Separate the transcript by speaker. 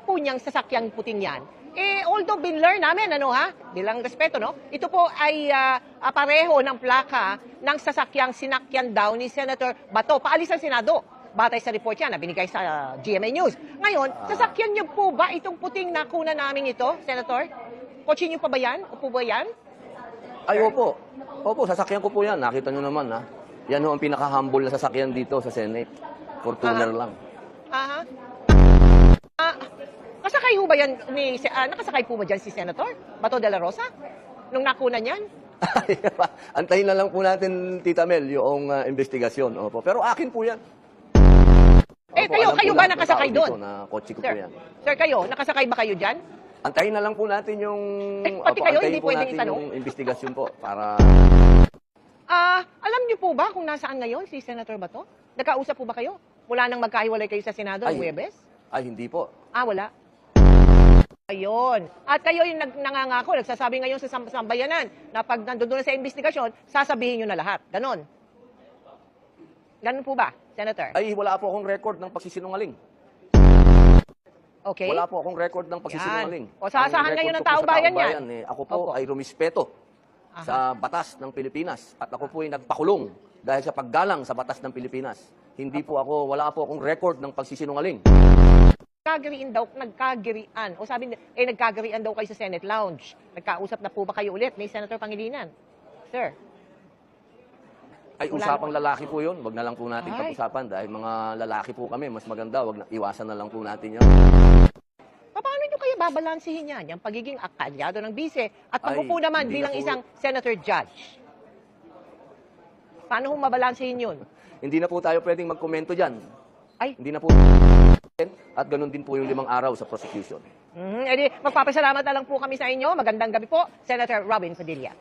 Speaker 1: po niyang sasakyang puting yan, although binler namin, bilang respeto, ito po ay pareho ng plaka ng sasakyang sinakyan daw ni Senator Bato. Paalis ang Senado. Batay sa report yan na binigay sa GMA News. Ngayon, sasakyan niyo po ba itong puting nakuna namin ito, Senator? Kotse niyo pa ba yan? Upo ba yan?
Speaker 2: Ay, opo. Opo, sasakyan ko po yan. Nakita nyo naman, ha? Yan ho ang pinaka-humble na sasakyan dito sa Senate. Fortuner lang.
Speaker 1: Nakasakay ho ba yan nakasakay po ba dyan si Senator Bato de la Rosa? Nung nakuna niyan?
Speaker 2: Antayin na lang po natin, Tita Mel, yung investigasyon. Opo. Pero akin po yan. Opo,
Speaker 1: kayo ba nakasakay doon?
Speaker 2: Na kotse ko po yan.
Speaker 1: Sir, kayo, nakasakay ba kayo dyan?
Speaker 2: Antayin na lang po natin yung...
Speaker 1: Pati kayo,
Speaker 2: antayin
Speaker 1: hindi
Speaker 2: po
Speaker 1: pwedeng
Speaker 2: natin
Speaker 1: itanong?
Speaker 2: yung investigasyon po para...
Speaker 1: Alam niyo po ba kung nasaan ngayon si Senator Bato? Nagkausap po ba kayo? Mula nang magkahiwalay kayo sa Senado ng Huwebes?
Speaker 2: Ay, hindi po.
Speaker 1: Wala. Ayun. At kayo yung nangangako, nagsasabi ngayon sa sambayanan na pag nandun na sa investigasyon, sasabihin nyo na lahat. Ganon. Ganon po ba, Senator?
Speaker 2: Ay, wala po akong record ng pagsisinungaling.
Speaker 1: Okay.
Speaker 2: Wala po akong record ng pagsisinungaling.
Speaker 1: O, saasahan ngayon ng taong bayan yan.
Speaker 2: Ako po ay rumispeto sa batas ng Pilipinas. At ako po ay nagpakulong dahil sa paggalang sa batas ng Pilipinas. Wala po akong record ng pagsisinungaling.
Speaker 1: Nagkagirian. O sabi, nagkagirian daw kayo sa Senate Lounge. Nagkausap na po ba kayo ulit ni Senator Pangilinan? Sir?
Speaker 2: Ay, usapang lalaki po yun. Wag na lang po natin pag-usapan dahil mga lalaki po kami. Mas maganda, iwasan na lang po natin yun.
Speaker 1: Paano nyo kayo babalansihin yan? Yung pagiging akalyado ng bise at pag-upo naman bilang isang senator judge. Paano kung mabalansihin yun?
Speaker 2: Hindi na po tayo pwedeng magkomento dyan. Hindi na po. At ganun din po yung 5 araw sa prosecution.
Speaker 1: Magpapasalamat na lang po kami sa inyo. Magandang gabi po, Senator Robin Padilla.